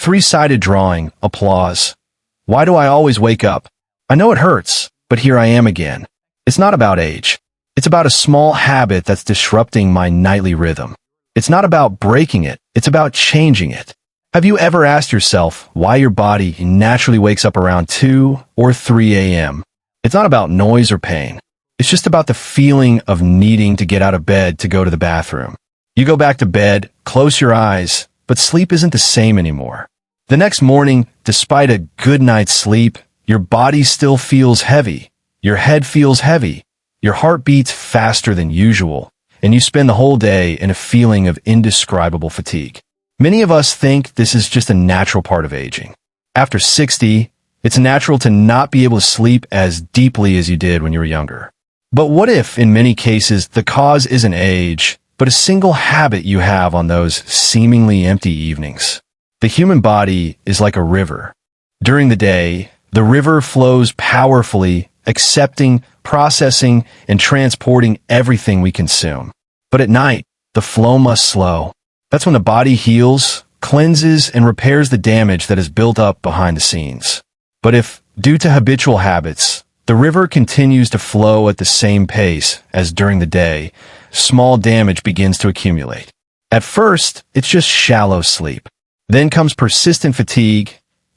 Three-sided drawing, applause. Why do I always wake up? I know it hurts, but here I am again. It's not about age. It's about a small habit that's disrupting my nightly rhythm. It's not about breaking it. It's about changing it. Have you ever asked yourself why your body naturally wakes up around 2 or 3 a.m.? It's not about noise or pain. It's just about the feeling of needing to get out of bed to go to the bathroom. You go back to bed, close your eyes, but sleep isn't the same anymore. The next morning, despite a good night's sleep, your body still feels heavy. Your head feels heavy. Your heart beats faster than usual, and you spend the whole day in a feeling of indescribable fatigue. Many of us think this is just a natural part of aging. After 60, it's natural to not be able to sleep as deeply as you did when you were younger. But what if, in many cases, the cause isn't age, but a single habit you have on those seemingly empty evenings? The human body is like a river. During the day, the river flows powerfully, accepting, processing, and transporting everything we consume. But at night, the flow must slow. That's when the body heals, cleanses, and repairs the damage that is built up behind the scenes. But if, due to habitual habits, the river continues to flow at the same pace as during the day, small damage begins to accumulate. At first, it's just shallow sleep. Then comes persistent fatigue,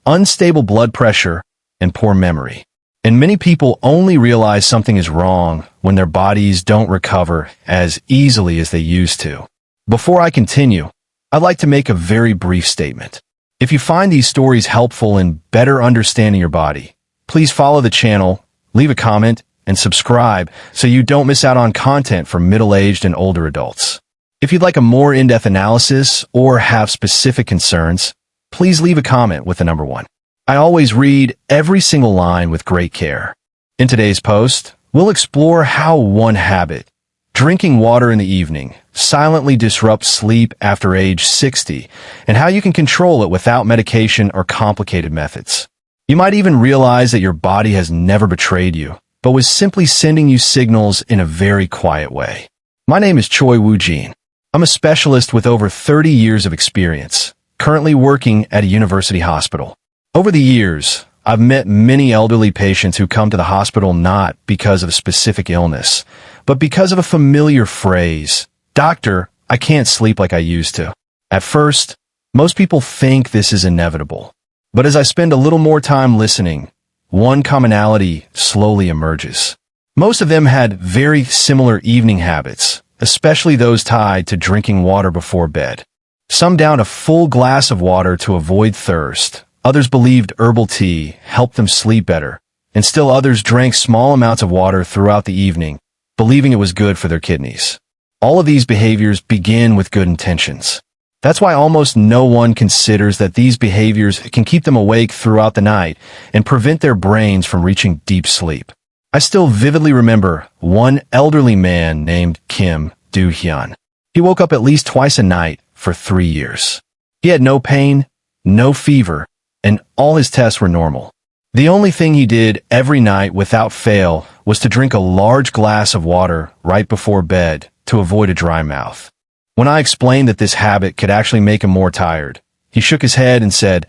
unstable blood pressure, and poor memory. And many people only realize something is wrong when their bodies don't recover as easily as they used to. Before I continue, I'd like to make a very brief statement. If you find these stories helpful in better understanding your body, please follow the channel, leave a comment, and subscribe so you don't miss out on content for middle-aged and older adults. If you'd like a more in-depth analysis or have specific concerns, please leave a comment with the number 1. I always read every single line with great care. In today's post, we'll explore how one habit, drinking water in the evening, silently disrupts sleep after age 60, and how you can control it without medication or complicated methods. You might even realize that your body has never betrayed you, but was simply sending you signals in a very quiet way. My name is Choi Woo-jin. I'm a specialist with over 30 years of experience, currently working at a university hospital. Over the years, I've met many elderly patients who come to the hospital not because of a specific illness, but because of a familiar phrase, "Doctor, I can't sleep like I used to." At first, most people think this is inevitable. But as I spend a little more time listening, one commonality slowly emerges. Most of them had very similar evening habits, especially those tied to drinking water before bed. Some downed a full glass of water to avoid thirst. Others believed herbal tea helped them sleep better, and still others drank small amounts of water throughout the evening, believing it was good for their kidneys. All of these behaviors begin with good intentions. That's why almost no one considers that these behaviors can keep them awake throughout the night and prevent their brains from reaching deep sleep. I still vividly remember one elderly man named Kim Do-hyun. He woke up at least twice a night for 3 years. He had no pain, no fever, and all his tests were normal. The only thing he did every night without fail was to drink a large glass of water right before bed to avoid a dry mouth. When I explained that this habit could actually make him more tired, he shook his head and said,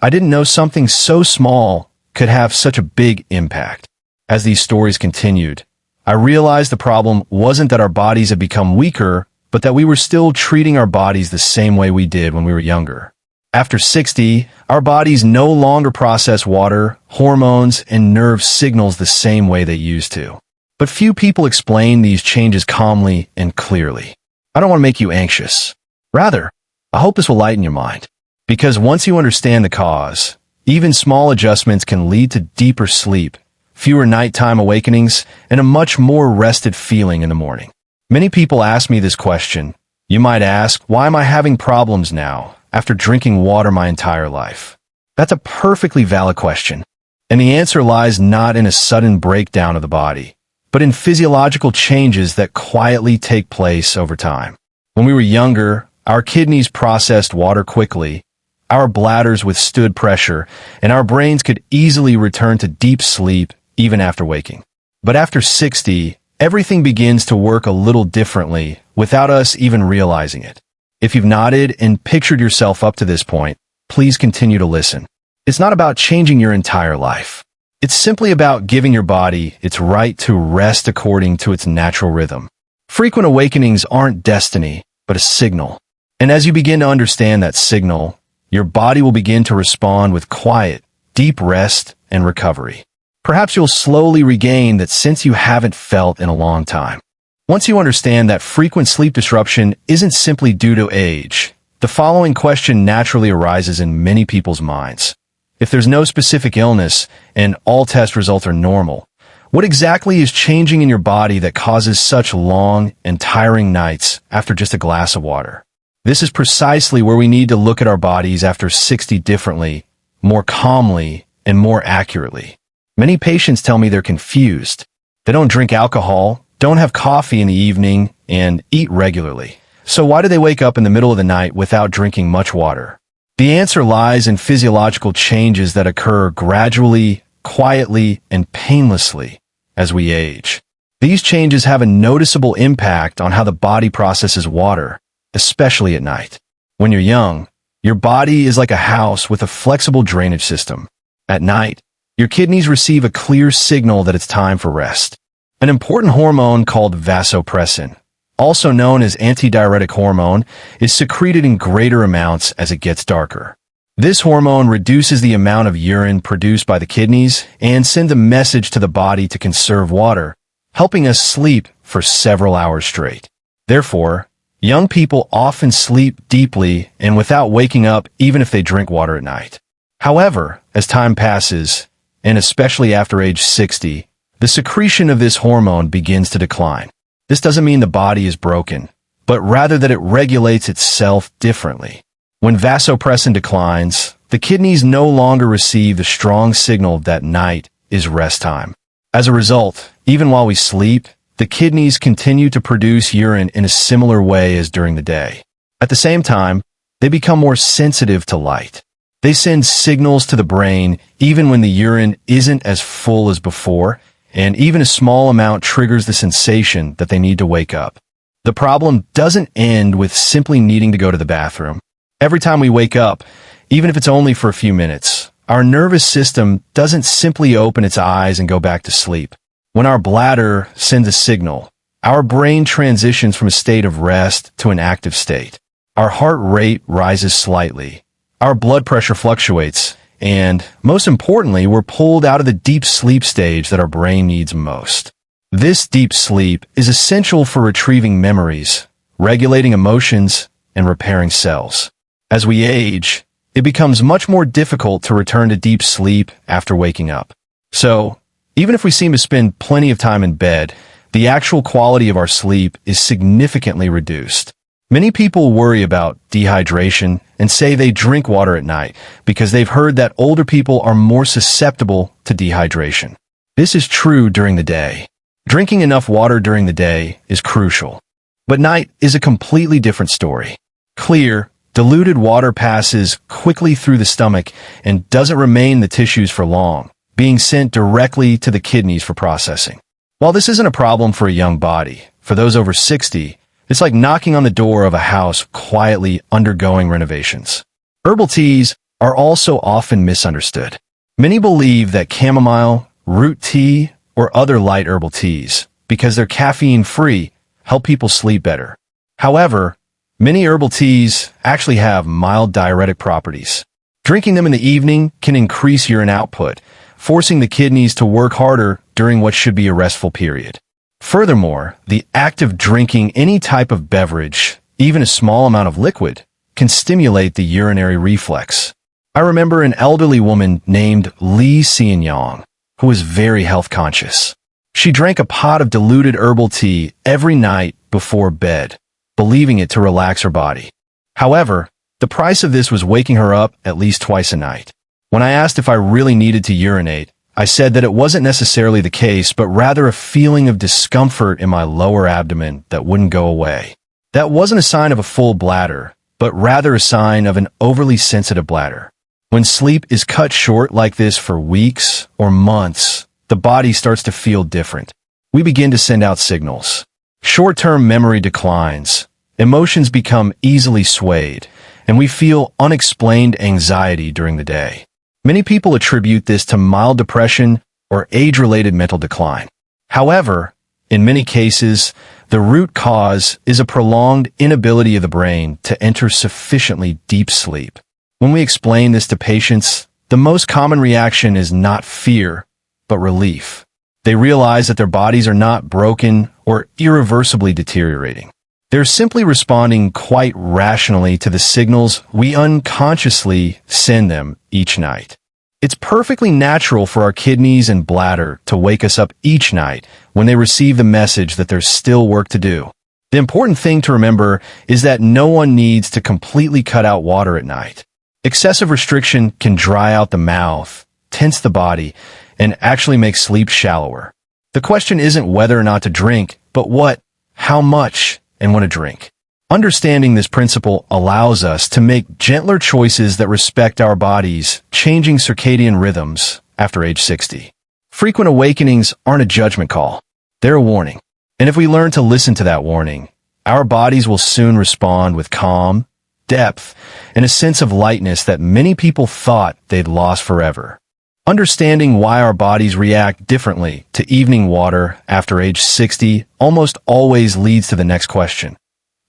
"I didn't know something so small could have such a big impact." As these stories continued, I realized the problem wasn't that our bodies had become weaker, but that we were still treating our bodies the same way we did when we were younger. After 60, our bodies no longer process water, hormones, and nerve signals the same way they used to. But few people explain these changes calmly and clearly. I don't want to make you anxious. Rather, I hope this will lighten your mind. Because once you understand the cause, even small adjustments can lead to deeper sleep, fewer nighttime awakenings, and a much more rested feeling in the morning. Many people ask me this question. You might ask, why am I having problems now, after drinking water my entire life? That's a perfectly valid question. And the answer lies not in a sudden breakdown of the body, but in physiological changes that quietly take place over time. When we were younger, our kidneys processed water quickly, our bladders withstood pressure, and our brains could easily return to deep sleep even after waking. But after 60, everything begins to work a little differently without us even realizing it. If you've nodded and pictured yourself up to this point, please continue to listen. It's not about changing your entire life. It's simply about giving your body its right to rest according to its natural rhythm. Frequent awakenings aren't destiny, but a signal. And as you begin to understand that signal, your body will begin to respond with quiet, deep rest and recovery. Perhaps you'll slowly regain that sense you haven't felt in a long time. Once you understand that frequent sleep disruption isn't simply due to age, the following question naturally arises in many people's minds. If there's no specific illness and all test results are normal, what exactly is changing in your body that causes such long and tiring nights after just a glass of water? This is precisely where we need to look at our bodies after 60 differently, more calmly, and more accurately. Many patients tell me they're confused. They don't drink alcohol, don't have coffee in the evening, and eat regularly. So why do they wake up in the middle of the night without drinking much water? The answer lies in physiological changes that occur gradually, quietly, and painlessly as we age. These changes have a noticeable impact on how the body processes water, especially at night. When you're young, your body is like a house with a flexible drainage system. At night, your kidneys receive a clear signal that it's time for rest. An important hormone called vasopressin, also known as antidiuretic hormone, is secreted in greater amounts as it gets darker. This hormone reduces the amount of urine produced by the kidneys and sends a message to the body to conserve water, helping us sleep for several hours straight. Therefore, young people often sleep deeply and without waking up even if they drink water at night. However, as time passes, and especially after age 60, the secretion of this hormone begins to decline. This doesn't mean the body is broken, but rather that it regulates itself differently. When vasopressin declines, the kidneys no longer receive the strong signal that night is rest time. As a result, even while we sleep, the kidneys continue to produce urine in a similar way as during the day. At the same time, they become more sensitive to light. They send signals to the brain even when the urine isn't as full as before, and even a small amount triggers the sensation that they need to wake up. The problem doesn't end with simply needing to go to the bathroom. Every time we wake up, even if it's only for a few minutes, our nervous system doesn't simply open its eyes and go back to sleep. When our bladder sends a signal, our brain transitions from a state of rest to an active state. Our heart rate rises slightly. Our blood pressure fluctuates, and, most importantly, we're pulled out of the deep sleep stage that our brain needs most. This deep sleep is essential for retrieving memories, regulating emotions, and repairing cells. As we age, it becomes much more difficult to return to deep sleep after waking up. So, even if we seem to spend plenty of time in bed, the actual quality of our sleep is significantly reduced. Many people worry about dehydration and say they drink water at night because they've heard that older people are more susceptible to dehydration. This is true during the day. Drinking enough water during the day is crucial. But night is a completely different story. Clear, diluted water passes quickly through the stomach and doesn't remain in the tissues for long, being sent directly to the kidneys for processing. While this isn't a problem for a young body, for those over 60, it's like knocking on the door of a house quietly undergoing renovations. Herbal teas are also often misunderstood. Many believe that chamomile, root tea, or other light herbal teas, because they're caffeine-free, help people sleep better. However, many herbal teas actually have mild diuretic properties. Drinking them in the evening can increase urine output, forcing the kidneys to work harder during what should be a restful period. Furthermore, the act of drinking any type of beverage, even a small amount of liquid, can stimulate the urinary reflex. I remember an elderly woman named Li Xianyang, who was very health conscious. She drank a pot of diluted herbal tea every night before bed, believing it to relax her body. However, the price of this was waking her up at least twice a night. When I asked if I really needed to urinate, I said that it wasn't necessarily the case, but rather a feeling of discomfort in my lower abdomen that wouldn't go away. That wasn't a sign of a full bladder, but rather a sign of an overly sensitive bladder. When sleep is cut short like this for weeks or months, the body starts to feel different. We begin to send out signals. Short-term memory declines, emotions become easily swayed, and we feel unexplained anxiety during the day. Many people attribute this to mild depression or age-related mental decline. However, in many cases, the root cause is a prolonged inability of the brain to enter sufficiently deep sleep. When we explain this to patients, the most common reaction is not fear, but relief. They realize that their bodies are not broken or irreversibly deteriorating. They're simply responding quite rationally to the signals we unconsciously send them each night. It's perfectly natural for our kidneys and bladder to wake us up each night when they receive the message that there's still work to do. The important thing to remember is that no one needs to completely cut out water at night. Excessive restriction can dry out the mouth, tense the body, and actually make sleep shallower. The question isn't whether or not to drink, but what, how much, and when to drink. Understanding this principle allows us to make gentler choices that respect our bodies, changing circadian rhythms after age 60. Frequent awakenings aren't a judgment call. They're a warning. And if we learn to listen to that warning, our bodies will soon respond with calm, depth, and a sense of lightness that many people thought they'd lost forever. Understanding why our bodies react differently to evening water after age 60 almost always leads to the next question.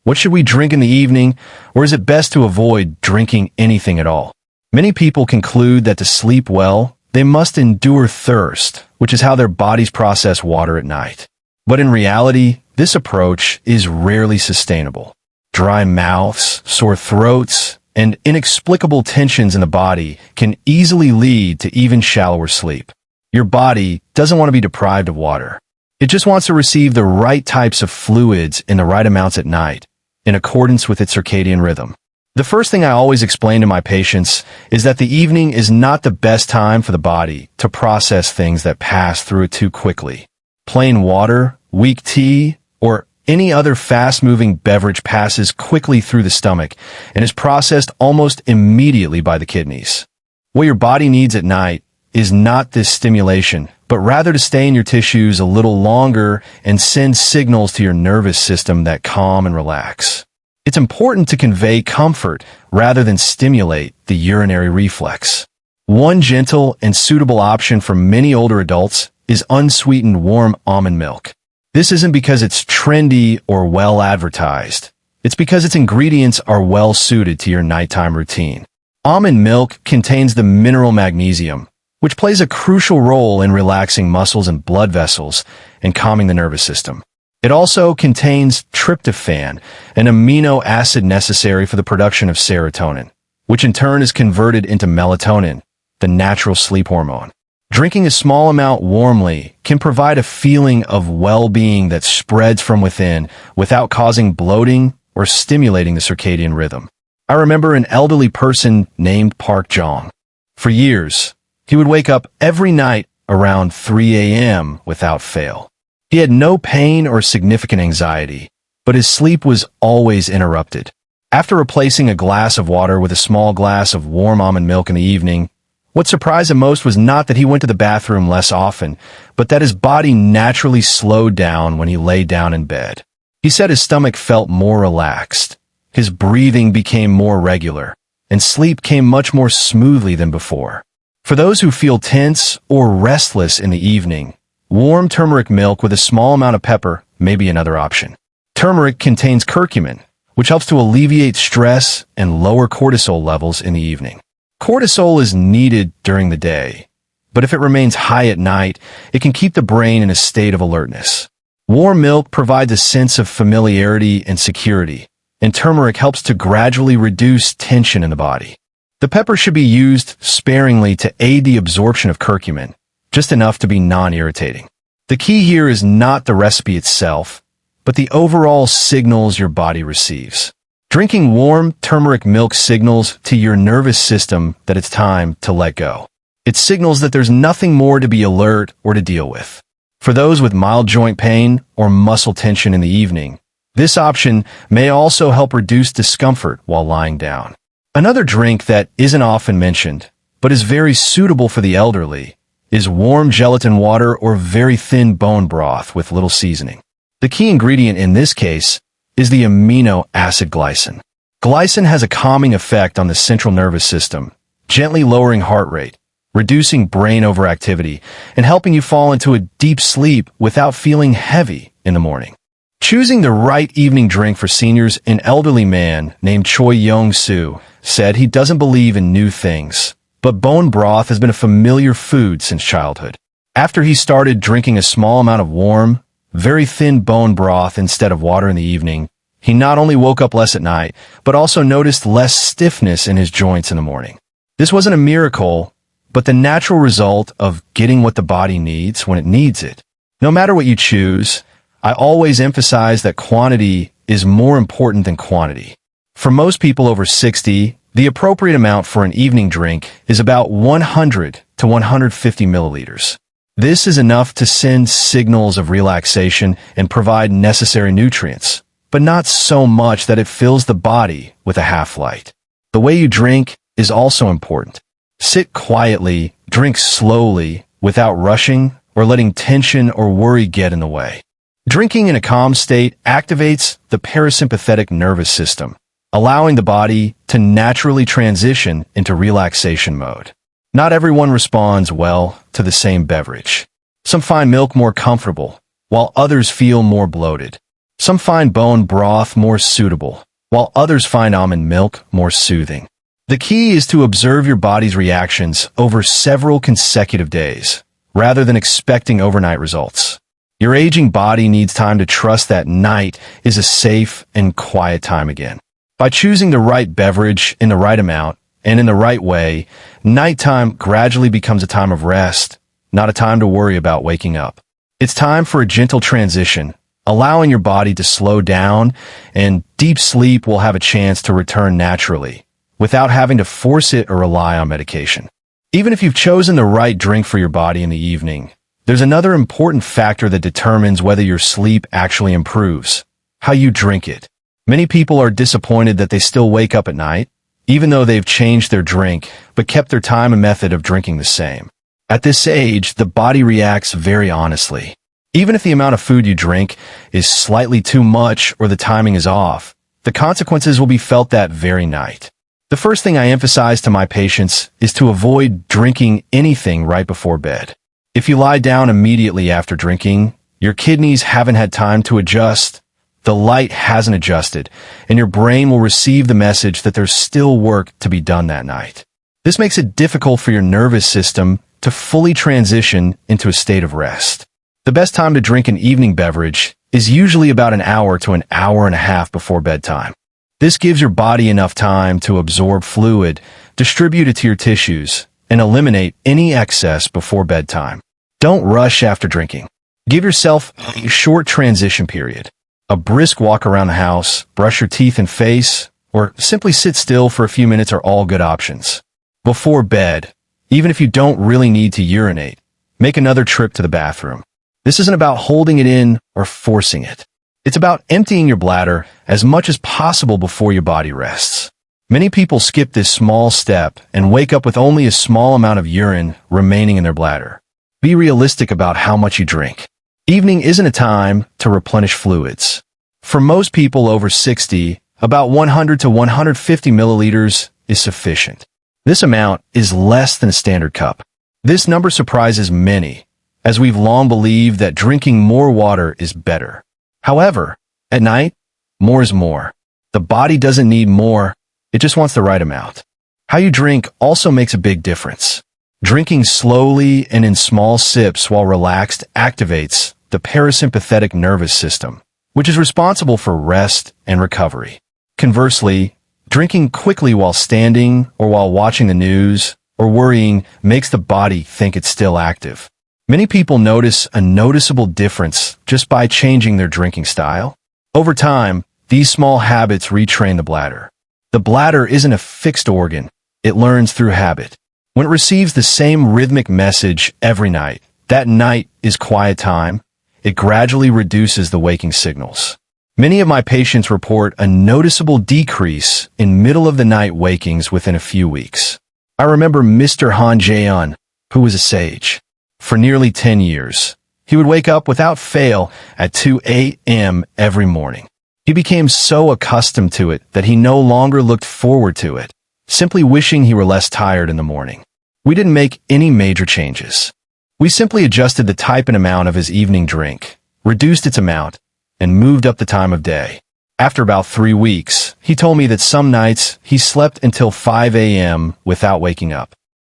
What should we drink in the evening, or is it best to avoid drinking anything at all? Many people conclude that to sleep well, they must endure thirst, which is how their bodies process water at night. But in reality, this approach is rarely sustainable. Dry mouths, sore throats, and inexplicable tensions in the body can easily lead to even shallower sleep. Your body doesn't want to be deprived of water. It just wants to receive the right types of fluids in the right amounts at night, in accordance with its circadian rhythm. The first thing I always explain to my patients is that the evening is not the best time for the body to process things that pass through it too quickly. Plain water, weak tea, or any other fast-moving beverage passes quickly through the stomach and is processed almost immediately by the kidneys. What your body needs at night is not this stimulation, but rather to stay in your tissues a little longer and send signals to your nervous system that calm and relax. It's important to convey comfort rather than stimulate the urinary reflex. One gentle and suitable option for many older adults is unsweetened warm almond milk. This isn't because it's trendy or well advertised. It's because its ingredients are well suited to your nighttime routine. Almond milk contains the mineral magnesium, which plays a crucial role in relaxing muscles and blood vessels and calming the nervous system. It also contains tryptophan, an amino acid necessary for the production of serotonin, which in turn is converted into melatonin, the natural sleep hormone. Drinking a small amount warmly can provide a feeling of well-being that spreads from within without causing bloating or stimulating the circadian rhythm. I remember an elderly person named Park Jong. For years, he would wake up every night around 3 a.m. without fail. He had no pain or significant anxiety, but his sleep was always interrupted. After replacing a glass of water with a small glass of warm almond milk in the evening, what surprised him most was not that he went to the bathroom less often, but that his body naturally slowed down when he lay down in bed. He said his stomach felt more relaxed, his breathing became more regular, and sleep came much more smoothly than before. For those who feel tense or restless in the evening, warm turmeric milk with a small amount of pepper may be another option. Turmeric contains curcumin, which helps to alleviate stress and lower cortisol levels in the evening. Cortisol is needed during the day, but if it remains high at night, it can keep the brain in a state of alertness. Warm milk provides a sense of familiarity and security, and turmeric helps to gradually reduce tension in the body. The pepper should be used sparingly to aid the absorption of curcumin, just enough to be non-irritating. The key here is not the recipe itself, but the overall signals your body receives. Drinking warm turmeric milk signals to your nervous system that it's time to let go. It signals that there's nothing more to be alert or to deal with. For those with mild joint pain or muscle tension in the evening, this option may also help reduce discomfort while lying down. Another drink that isn't often mentioned, but is very suitable for the elderly, is warm gelatin water or very thin bone broth with little seasoning. The key ingredient in this case is the amino acid glycine. Glycine has a calming effect on the central nervous system, gently lowering heart rate, reducing brain overactivity, and helping you fall into a deep sleep without feeling heavy in the morning. Choosing the right evening drink for seniors, an elderly man named Choi Young-soo said he doesn't believe in new things, but bone broth has been a familiar food since childhood. After he started drinking a small amount of warm, very thin bone broth instead of water in the evening, he not only woke up less at night, but also noticed less stiffness in his joints in the morning. This wasn't a miracle, but the natural result of getting what the body needs when it needs it. No matter what you choose, I always emphasize that quantity is more important than quantity. For most people over 60, the appropriate amount for an evening drink is about 100 to 150 milliliters. This is enough to send signals of relaxation and provide necessary nutrients, but not so much that it fills the body with a half-light. The way you drink is also important. Sit quietly, drink slowly, without rushing or letting tension or worry get in the way. Drinking in a calm state activates the parasympathetic nervous system, allowing the body to naturally transition into relaxation mode. Not everyone responds well to the same beverage. Some find milk more comfortable, while others feel more bloated. Some find bone broth more suitable, while others find almond milk more soothing. The key is to observe your body's reactions over several consecutive days, rather than expecting overnight results. Your aging body needs time to trust that night is a safe and quiet time again. By choosing the right beverage in the right amount and in the right way, nighttime gradually becomes a time of rest, not a time to worry about waking up. It's time for a gentle transition, allowing your body to slow down, and deep sleep will have a chance to return naturally, without having to force it or rely on medication. Even if you've chosen the right drink for your body in the evening, there's another important factor that determines whether your sleep actually improves: how you drink it. Many people are disappointed that they still wake up at night, even though they've changed their drink, but kept their time and method of drinking the same. At this age, the body reacts very honestly. Even if the amount of food you drink is slightly too much or the timing is off, the consequences will be felt that very night. The first thing I emphasize to my patients is to avoid drinking anything right before bed. If you lie down immediately after drinking, your kidneys haven't had time to adjust, the light hasn't adjusted, and your brain will receive the message that there's still work to be done that night. This makes it difficult for your nervous system to fully transition into a state of rest. The best time to drink an evening beverage is usually about an hour to an hour and a half before bedtime. This gives your body enough time to absorb fluid, distribute it to your tissues, and eliminate any excess before bedtime. Don't rush after drinking. Give yourself a short transition period. A brisk walk around the house, brush your teeth and face, or simply sit still for a few minutes are all good options. Before bed, even if you don't really need to urinate, make another trip to the bathroom. This isn't about holding it in or forcing it. It's about emptying your bladder as much as possible before your body rests. Many people skip this small step and wake up with only a small amount of urine remaining in their bladder. Be realistic about how much you drink. Evening isn't a time to replenish fluids. For most people over 60, about 100 to 150 milliliters is sufficient. This amount is less than a standard cup. This number surprises many, as we've long believed that drinking more water is better. However, at night, more is more. The body doesn't need more, it just wants the right amount. How you drink also makes a big difference. Drinking slowly and in small sips while relaxed activates the parasympathetic nervous system, which is responsible for rest and recovery. Conversely, drinking quickly while standing or while watching the news or worrying makes the body think it's still active. Many people notice a noticeable difference just by changing their drinking style. Over time, these small habits retrain the bladder. The bladder isn't a fixed organ. It learns through habit. When it receives the same rhythmic message every night, that night is quiet time, it gradually reduces the waking signals. Many of my patients report a noticeable decrease in middle-of-the-night wakings within a few weeks. I remember Mr. Han Jae-un, who was a sage. For nearly 10 years, he would wake up without fail at 2 a.m. every morning. He became so accustomed to it that he no longer looked forward to it, simply wishing he were less tired in the morning. We didn't make any major changes. We simply adjusted the type and amount of his evening drink, reduced its amount, and moved up the time of day. After about 3 weeks, he told me that some nights he slept until 5 a.m. without waking up.